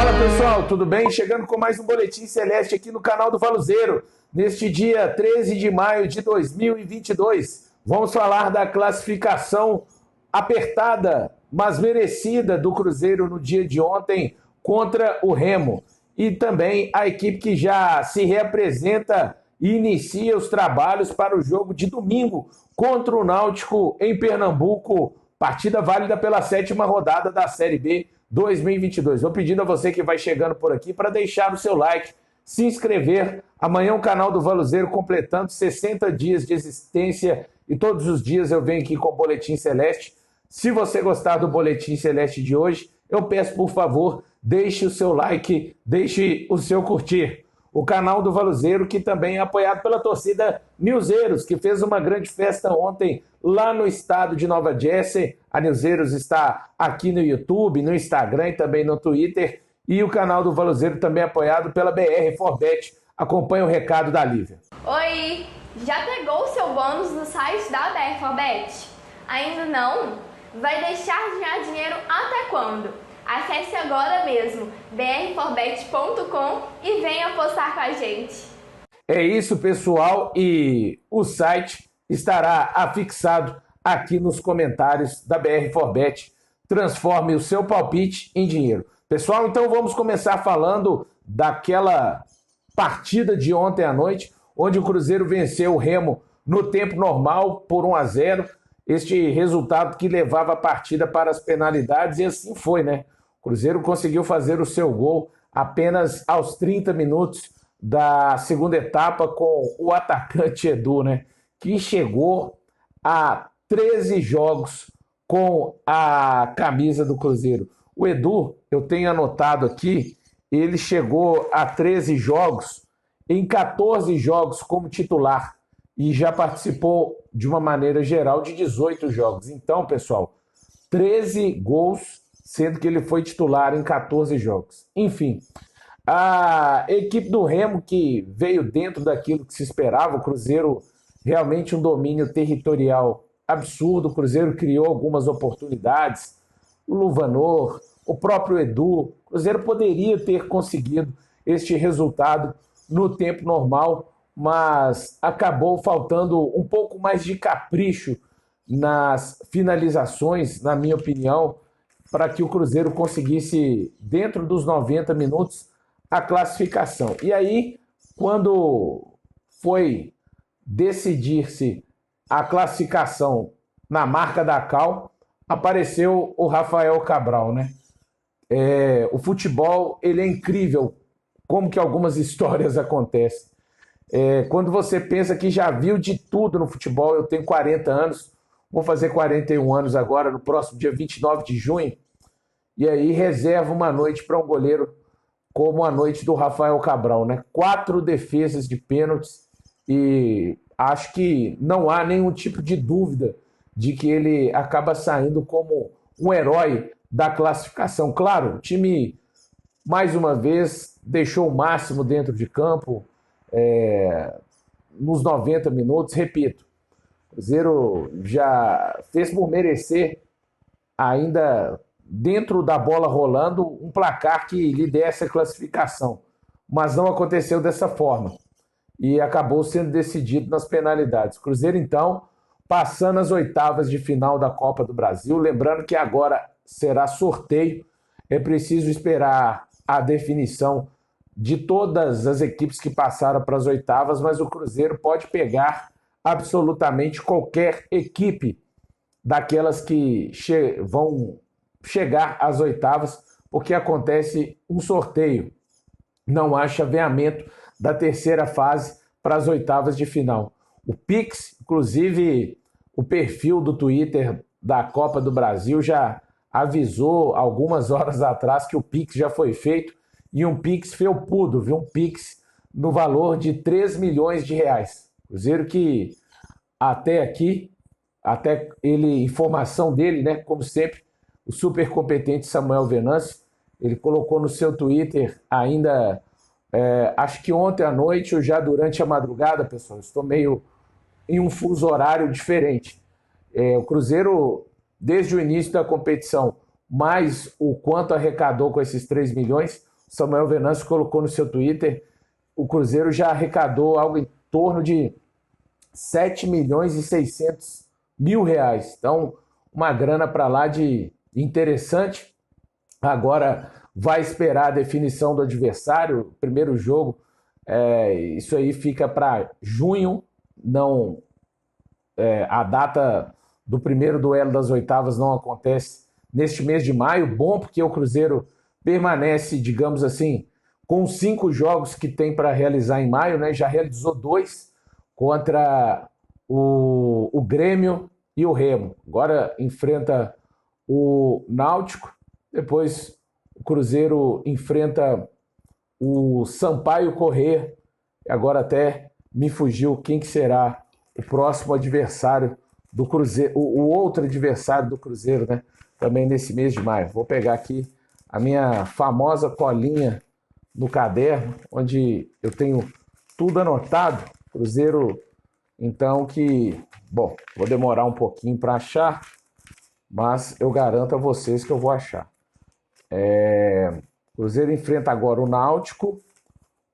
Fala pessoal, tudo bem? Chegando com mais um Boletim Celeste aqui no canal do Valuzeiro. Neste dia 13 de maio de 2022, vamos falar da classificação apertada, mas merecida do Cruzeiro no dia de ontem contra o Remo. E também a equipe que já se reapresenta e inicia os trabalhos para o jogo de domingo contra o Náutico em Pernambuco. Partida válida pela 7ª rodada da Série B 2022. Vou pedindo a você que vai chegando por aqui para deixar o seu like, se inscrever. Amanhã o canal do Valuzeiro completando 60 dias de existência e todos os dias eu venho aqui com o Boletim Celeste. Se você gostar do Boletim Celeste de hoje, eu peço por favor, deixe o seu like, deixe o seu curtir. O canal do Valuzeiro, que também é apoiado pela torcida Nilzeiros, que fez uma grande festa ontem lá no estado de Nova Jersey. A Nilzeiros está aqui no YouTube, no Instagram e também no Twitter. E o canal do Valuzeiro também é apoiado pela BR Forbet. Acompanhe o recado da Lívia. Oi! Já pegou o seu bônus no site da BR Forbet? Ainda não? Vai deixar de ganhar dinheiro até quando? Acesse agora mesmo brforbet.com e venha apostar com a gente. É isso, pessoal, e o site estará afixado aqui nos comentários da BR Forbet. Transforme o seu palpite em dinheiro. Pessoal, então vamos começar falando daquela partida de ontem à noite, onde o Cruzeiro venceu o Remo no tempo normal por 1-0. Este resultado que levava a partida para as penalidades, e assim foi, né? O Cruzeiro conseguiu fazer o seu gol apenas aos 30 minutos da segunda etapa com o atacante Edu, né? Que chegou a 13 jogos com a camisa do Cruzeiro. O Edu, eu tenho anotado aqui, ele chegou a 13 jogos, em 14 jogos como titular, e já participou de uma maneira geral de 18 jogos. Então, pessoal, 13 gols, sendo que ele foi titular em 14 jogos. Enfim, a equipe do Remo, que veio dentro daquilo que se esperava, o Cruzeiro realmente um domínio territorial absurdo, o Cruzeiro criou algumas oportunidades, o Luvanor, o próprio Edu, o Cruzeiro poderia ter conseguido este resultado no tempo normal, mas acabou faltando um pouco mais de capricho nas finalizações, na minha opinião, para que o Cruzeiro conseguisse, dentro dos 90 minutos, a classificação. E aí, quando foi decidir-se a classificação na marca da Cal, apareceu o Rafael Cabral, né? O futebol, ele é incrível, como que algumas histórias acontecem. Quando você pensa que já viu de tudo no futebol, eu tenho 40 anos, vou fazer 41 anos agora, no próximo dia 29 de junho, e aí reserva uma noite para um goleiro como a noite do Rafael Cabral, né? 4 defesas de pênaltis, e acho que não há nenhum tipo de dúvida de que ele acaba saindo como um herói da classificação. Claro, o time, mais uma vez, deixou o máximo dentro de campo, nos 90 minutos, repito, o Cruzeiro já fez por merecer, ainda dentro da bola rolando, um placar que lhe desse a classificação, mas não aconteceu dessa forma e acabou sendo decidido nas penalidades. O Cruzeiro, então, passando as oitavas de final da Copa do Brasil, lembrando que agora será sorteio, é preciso esperar a definição de todas as equipes que passaram para as oitavas, mas o Cruzeiro pode pegar absolutamente qualquer equipe daquelas que vão chegar às oitavas, porque acontece um sorteio. Não há chaveamento da terceira fase para as oitavas de final. O Pix, inclusive o perfil do Twitter da Copa do Brasil já avisou algumas horas atrás que o Pix já foi feito, e um Pix felpudo, viu? Um Pix no valor de 3 milhões de reais. Cruzeiro que até aqui, até ele, informação dele, né? Como sempre, o super competente Samuel Venâncio, ele colocou no seu Twitter ainda, acho que ontem à noite ou já durante a madrugada, pessoal, estou meio em um fuso horário diferente. O Cruzeiro, desde o início da competição, mais o quanto arrecadou com esses 3 milhões, Samuel Venâncio colocou no seu Twitter, o Cruzeiro já arrecadou algo em torno de 7.600.000 reais. Então, uma grana para lá de interessante. Agora vai esperar a definição do adversário, primeiro jogo. Isso aí fica para junho, não, a data do primeiro duelo das oitavas não acontece neste mês de maio. Bom, porque o Cruzeiro permanece, digamos assim, com 5 jogos que tem para realizar em maio, né? Já realizou 2 contra o Grêmio e o Remo. Agora enfrenta o Náutico, depois o Cruzeiro enfrenta o Sampaio Corrêa. Agora até me fugiu quem que será o próximo adversário do Cruzeiro, o outro adversário do Cruzeiro, né? Também nesse mês de maio. Vou pegar aqui a minha famosa colinha no caderno, onde eu tenho tudo anotado. Cruzeiro, então, bom, vou demorar um pouquinho para achar, mas eu garanto a vocês que eu vou achar. Cruzeiro enfrenta agora o Náutico,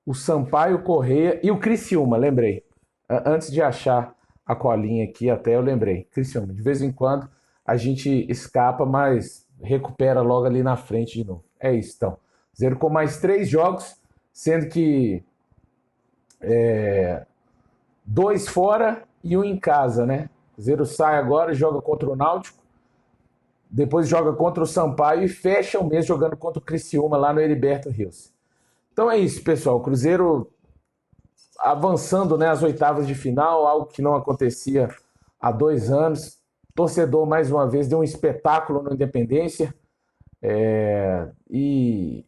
o Sampaio Corrêa e o Criciúma, lembrei. Antes de achar a colinha aqui, até eu lembrei. Criciúma, de vez em quando a gente escapa, mas recupera logo ali na frente de novo. É isso, então. Cruzeiro com mais 3 jogos, sendo que 2 fora e 1 em casa, né? Cruzeiro sai agora, joga contra o Náutico, depois joga contra o Sampaio e fecha o mês jogando contra o Criciúma lá no Heriberto Rios. Então é isso, pessoal. O Cruzeiro avançando, né, às oitavas de final, algo que não acontecia há 2 anos. Torcedor, mais uma vez, deu um espetáculo no Independência. E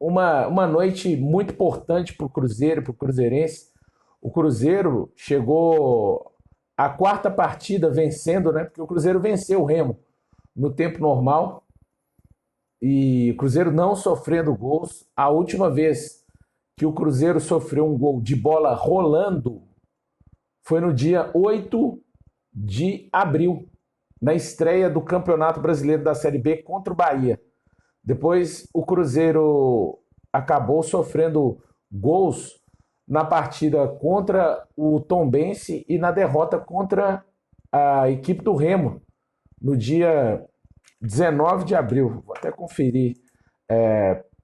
uma noite muito importante para o Cruzeiro, para o cruzeirense. O Cruzeiro chegou à 4ª partida vencendo, né? Porque o Cruzeiro venceu o Remo no tempo normal. E o Cruzeiro não sofrendo gols. A última vez que o Cruzeiro sofreu um gol de bola rolando foi no dia 8 de abril, na estreia do Campeonato Brasileiro da Série B contra o Bahia. Depois o Cruzeiro acabou sofrendo gols na partida contra o Tombense e na derrota contra a equipe do Remo no dia 19 de abril. Vou até conferir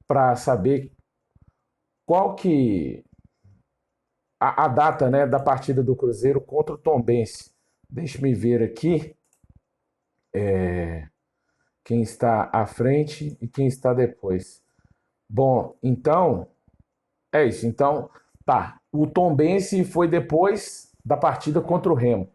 para saber qual que a data, né, da partida do Cruzeiro contra o Tombense. Deixa-me ver aqui quem está à frente e quem está depois. Bom, então, é isso. Então, tá. O Tombense foi depois da partida contra o Remo.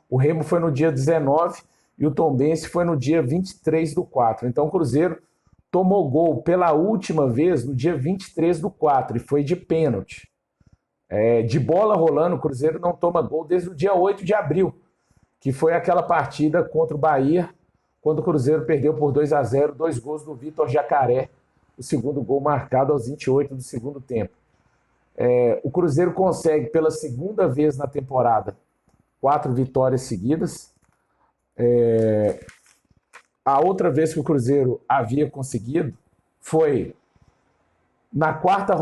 O Remo foi no dia 19 e o Tombense foi no dia 23/4. Então, o Cruzeiro tomou gol pela última vez no dia 23/4 e foi de pênalti. De bola rolando, o Cruzeiro não toma gol desde o dia 8 de abril, que foi aquela partida contra o Bahia, quando o Cruzeiro perdeu por 2-0, 2 gols do Vitor Jacaré, o segundo gol marcado aos 28 do segundo tempo. O Cruzeiro consegue, pela segunda vez na temporada, 4 vitórias seguidas. A outra vez que o Cruzeiro havia conseguido foi na quarta,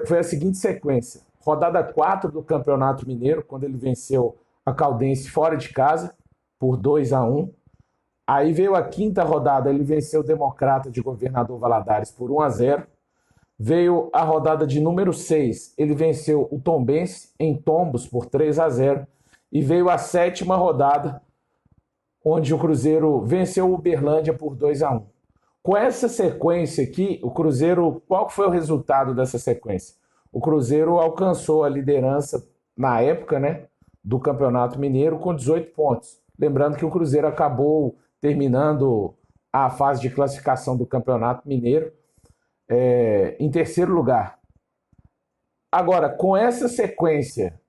foi a seguinte sequência. Rodada 4 do Campeonato Mineiro, quando ele venceu a Caldense fora de casa por 2-1. Aí veio a 5ª rodada, ele venceu o Democrata de Governador Valadares por 1-0. Veio a rodada de número 6, ele venceu o Tombense em Tombos por 3-0. E veio a 7ª rodada, onde o Cruzeiro venceu o Uberlândia por 2-1. Com essa sequência aqui, o Cruzeiro, qual foi o resultado dessa sequência? O Cruzeiro alcançou a liderança na época, né, do Campeonato Mineiro com 18 pontos. Lembrando que o Cruzeiro acabou terminando a fase de classificação do Campeonato Mineiro em 3º lugar. Agora, com essa sequência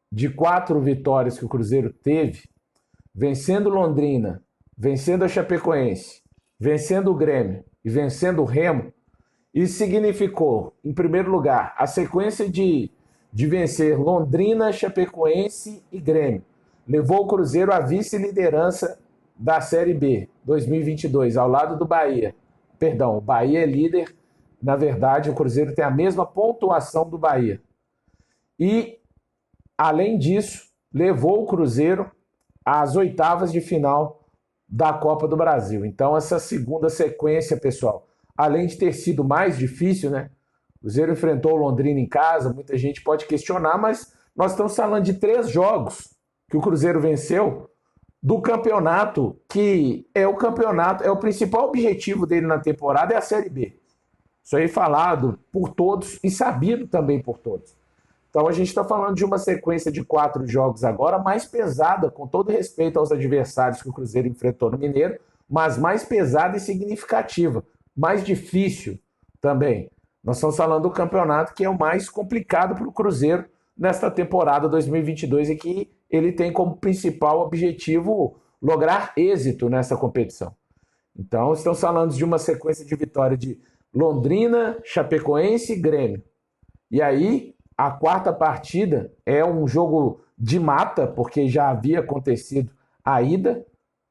de 4 vitórias que o Cruzeiro teve, vencendo Londrina, vencendo a Chapecoense, vencendo o Grêmio e vencendo o Remo, isso significou, em primeiro lugar, a sequência de vencer Londrina, Chapecoense e Grêmio. Levou o Cruzeiro à vice-liderança da Série B 2022, ao lado do Bahia. Perdão, o Bahia é líder Na verdade, o Cruzeiro tem a mesma pontuação do Bahia. E, além disso, levou o Cruzeiro às oitavas de final da Copa do Brasil. Então, essa segunda sequência, pessoal, além de ter sido mais difícil, né? O Cruzeiro enfrentou o Londrina em casa, muita gente pode questionar, mas nós estamos falando de 3 jogos que o Cruzeiro venceu do campeonato, que é o campeonato, é o principal objetivo dele na temporada, é a Série B. Isso aí falado por todos e sabido também por todos. Então a gente está falando de uma sequência de 4 jogos agora, mais pesada, com todo respeito aos adversários que o Cruzeiro enfrentou no Mineiro, mas mais pesada e significativa, mais difícil também. Nós estamos falando do campeonato que é o mais complicado para o Cruzeiro nesta temporada 2022 e que ele tem como principal objetivo lograr êxito nessa competição. Então estamos falando de uma sequência de vitória de Londrina, Chapecoense e Grêmio. E aí, a 4ª partida é um jogo de mata, porque já havia acontecido a ida.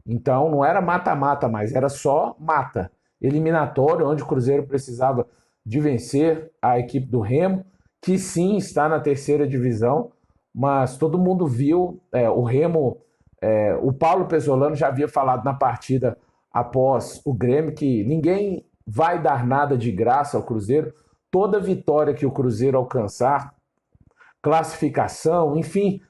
Então, não era mata-mata mais, era só mata. Eliminatório, onde o Cruzeiro precisava de vencer a equipe do Remo, que sim está na 3ª divisão, mas todo mundo viu o Remo. O Paulo Pesolano já havia falado na partida após o Grêmio que ninguém vai dar nada de graça ao Cruzeiro. Toda vitória que o Cruzeiro alcançar, classificação, enfim,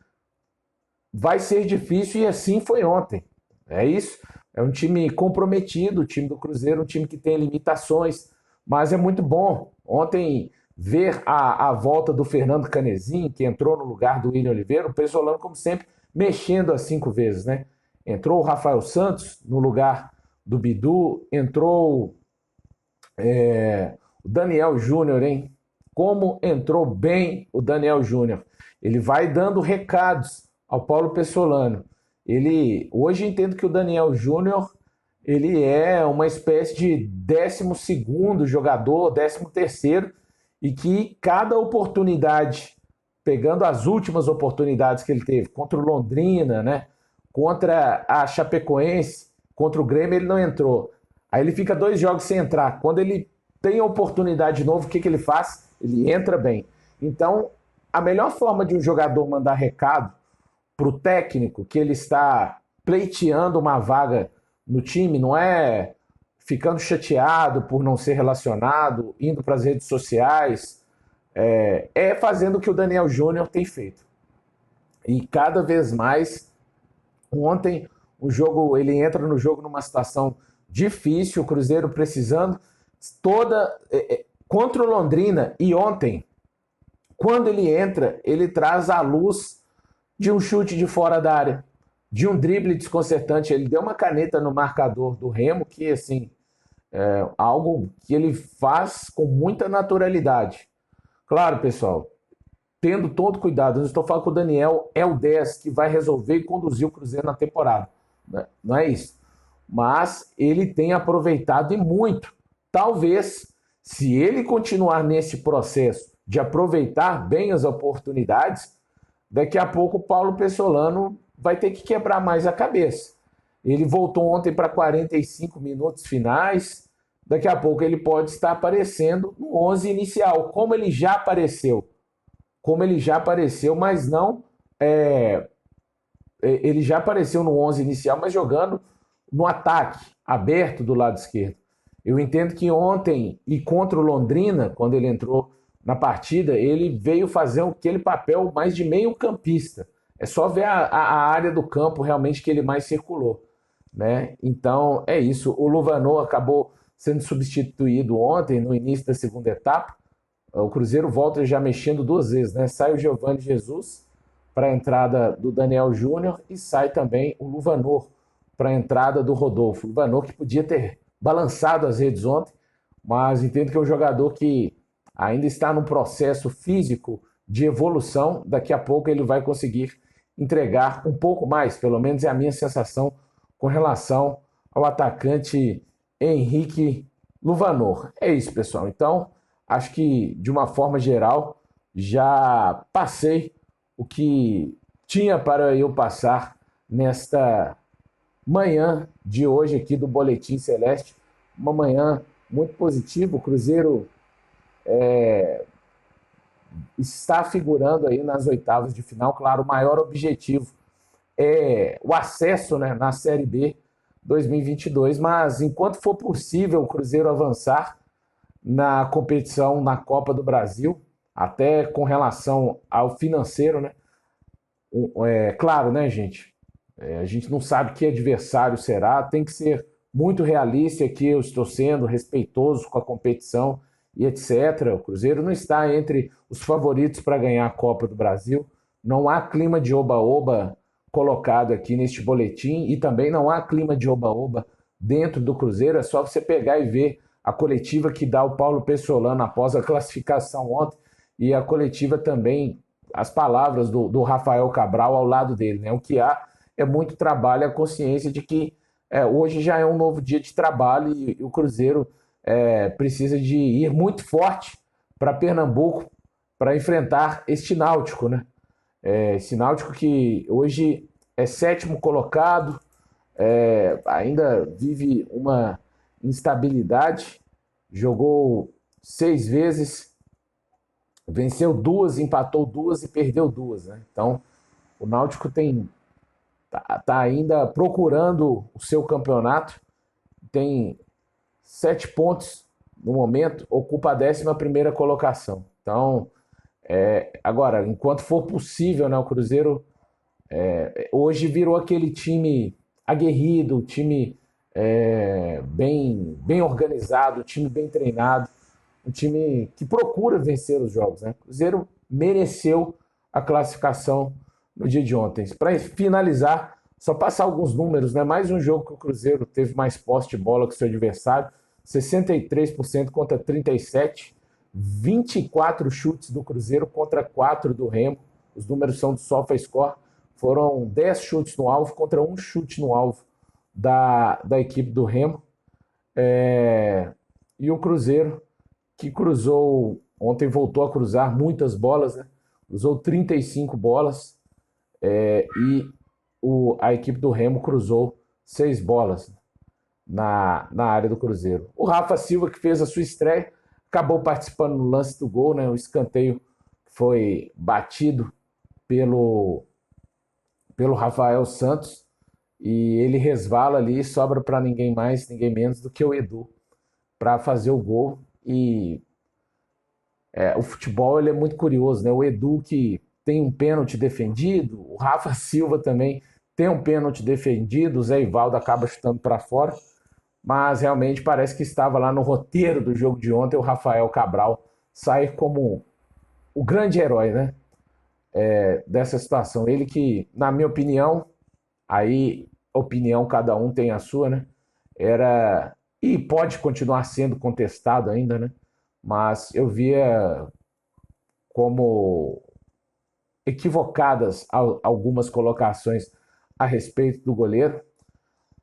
vai ser difícil e assim foi ontem. É isso. É um time comprometido, o time do Cruzeiro, um time que tem limitações, mas é muito bom. Ontem, ver a volta do Fernando Canezinho, que entrou no lugar do William Oliveira, o Pesolano, como sempre, mexendo as 5 vezes, né? Entrou o Rafael Santos no lugar do Bidu, entrou o Daniel Júnior, hein? Como entrou bem o Daniel Júnior. Ele vai dando recados ao Paulo Pesolano. Hoje entendo que o Daniel Júnior ele é uma espécie de 12º jogador, 13º, e que cada oportunidade, pegando as últimas oportunidades que ele teve, contra o Londrina, né? Contra a Chapecoense, contra o Grêmio, ele não entrou. Aí ele fica 2 jogos sem entrar. Quando ele tem a oportunidade de novo, o que ele faz? Ele entra bem. Então, a melhor forma de um jogador mandar recado para o técnico que ele está pleiteando uma vaga no time, não é ficando chateado por não ser relacionado, indo para as redes sociais, é fazendo o que o Daniel Júnior tem feito. E cada vez mais, ontem, ele entra no jogo numa situação difícil, o Cruzeiro precisando, contra o Londrina, e ontem, quando ele entra, ele traz a luz de um chute de fora da área, de um drible desconcertante. Ele deu uma caneta no marcador do Remo, que assim, é algo que ele faz com muita naturalidade. Claro, pessoal, tendo todo cuidado, eu não estou falando que o Daniel é o 10 que vai resolver e conduzir o Cruzeiro na temporada, né? Não é isso. Mas ele tem aproveitado e muito. Talvez, se ele continuar nesse processo de aproveitar bem as oportunidades, daqui a pouco o Paulo Pesolano vai ter que quebrar mais a cabeça. Ele voltou ontem para 45 minutos finais, daqui a pouco ele pode estar aparecendo no 11 inicial, como ele já apareceu, mas não... ele já apareceu no 11 inicial, mas jogando no ataque, aberto do lado esquerdo. Eu entendo que ontem, e contra o Londrina, quando ele entrou na partida, ele veio fazer aquele papel mais de meio-campista. É só ver a área do campo realmente que ele mais circulou, né? Então, é isso. O Luvanor acabou sendo substituído ontem, no início da segunda etapa. O Cruzeiro volta já mexendo 2 vezes, né? Sai o Giovani Jesus para a entrada do Daniel Júnior e sai também o Luvanor para a entrada do Rodolfo. O Luvanor que podia ter balançado as redes ontem, mas entendo que é um jogador que ainda está num processo físico de evolução. Daqui a pouco ele vai conseguir entregar um pouco mais, pelo menos é a minha sensação com relação ao atacante Henrique Luvanor. É isso, pessoal. Então, acho que de uma forma geral já passei o que tinha para eu passar nesta manhã de hoje aqui do Boletim Celeste. Uma manhã muito positiva. O Cruzeiro está figurando aí nas oitavas de final. Claro, o maior objetivo é o acesso, né, na Série B 2022, mas enquanto for possível o Cruzeiro avançar na competição na Copa do Brasil, até com relação ao financeiro, né? Claro, né, gente? A gente não sabe que adversário será, tem que ser muito realista aqui. Eu estou sendo respeitoso com a competição e etc. O Cruzeiro não está entre os favoritos para ganhar a Copa do Brasil. Não há clima de oba-oba colocado aqui neste boletim e também não há clima de oba-oba dentro do Cruzeiro. É só você pegar e ver a coletiva que dá o Paulo Pessolano após a classificação ontem e a coletiva também, as palavras do Rafael Cabral ao lado dele, né? O que há é muito trabalho, a consciência de que hoje já é um novo dia de trabalho e o Cruzeiro precisa de ir muito forte para Pernambuco para enfrentar este Náutico, né? Esse Náutico que hoje é sétimo colocado, ainda vive uma instabilidade, jogou 6 vezes, venceu 2, empatou 2 e perdeu 2, né? Então, o Náutico tá ainda procurando o seu campeonato, tem 7 pontos no momento, ocupa a 11ª colocação. Então, agora, enquanto for possível, né, o Cruzeiro hoje virou aquele time aguerrido, time bem organizado, time bem treinado, um time que procura vencer os jogos, né? O Cruzeiro mereceu a classificação no dia de ontem. Para finalizar, só passar alguns números, né? Mais um jogo que o Cruzeiro teve mais posse de bola que o seu adversário, 63% contra 37%, 24 chutes do Cruzeiro contra 4 do Remo. Os números são do SofaScore. Foram 10 chutes no alvo contra 1 chute no alvo da equipe do Remo. E o Cruzeiro, que cruzou, ontem voltou a cruzar muitas bolas, né? Cruzou 35 bolas, e a equipe do Remo cruzou 6 bolas na área do Cruzeiro. O Rafa Silva, que fez a sua estreia, acabou participando no lance do gol, né? O escanteio foi batido pelo Rafael Santos e ele resvala ali e sobra para ninguém mais, ninguém menos do que o Edu para fazer o gol. E o futebol ele é muito curioso, né? O Edu, que tem um pênalti defendido, o Rafa Silva também tem um pênalti defendido, o Zé Ivaldo acaba chutando para fora, mas realmente parece que estava lá no roteiro do jogo de ontem o Rafael Cabral sair como o grande herói, né? Dessa situação. Ele que, na minha opinião, aí opinião cada um tem a sua, né? E pode continuar sendo contestado ainda, né? Mas eu via como equivocadas algumas colocações a respeito do goleiro.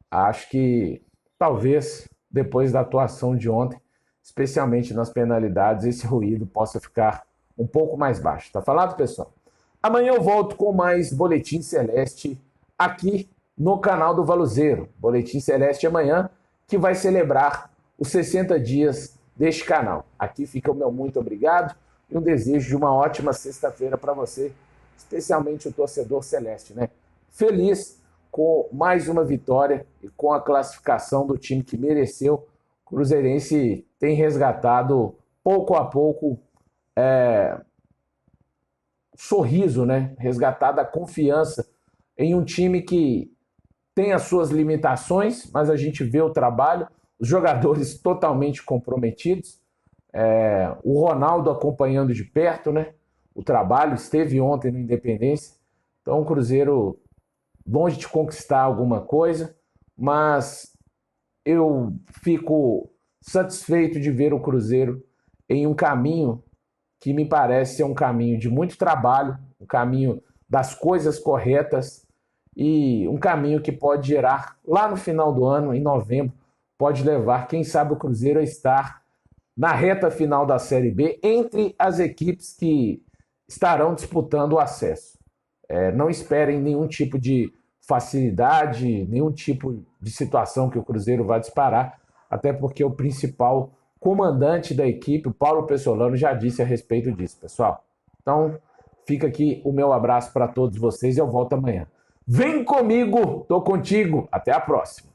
Acho que talvez depois da atuação de ontem, especialmente nas penalidades, esse ruído possa ficar um pouco mais baixo. Tá falado, pessoal? Amanhã eu volto com mais Boletim Celeste aqui no canal do Valuzeiro. Boletim Celeste amanhã, que vai celebrar os 60 dias deste canal. Aqui fica o meu muito obrigado e um desejo de uma ótima sexta-feira para você, especialmente o torcedor celeste, né? Feliz com mais uma vitória e com a classificação do time que mereceu. O Cruzeirense tem resgatado pouco a pouco sorriso, né? Resgatado a confiança em um time que tem as suas limitações, mas a gente vê o trabalho, os jogadores totalmente comprometidos, o Ronaldo acompanhando de perto, né? O trabalho, esteve ontem no Independência. Então o Cruzeiro longe de conquistar alguma coisa, mas eu fico satisfeito de ver o Cruzeiro em um caminho que me parece ser um caminho de muito trabalho, um caminho das coisas corretas e um caminho que pode gerar, lá no final do ano, em novembro, pode levar, quem sabe, o Cruzeiro a estar na reta final da Série B entre as equipes que estarão disputando o acesso. Não esperem nenhum tipo de facilidade, nenhum tipo de situação que o Cruzeiro vai disparar, até porque o principal comandante da equipe, o Paulo Pessolano, já disse a respeito disso, pessoal. Então, fica aqui o meu abraço para todos vocês e eu volto amanhã. Vem comigo, tô contigo. Até a próxima.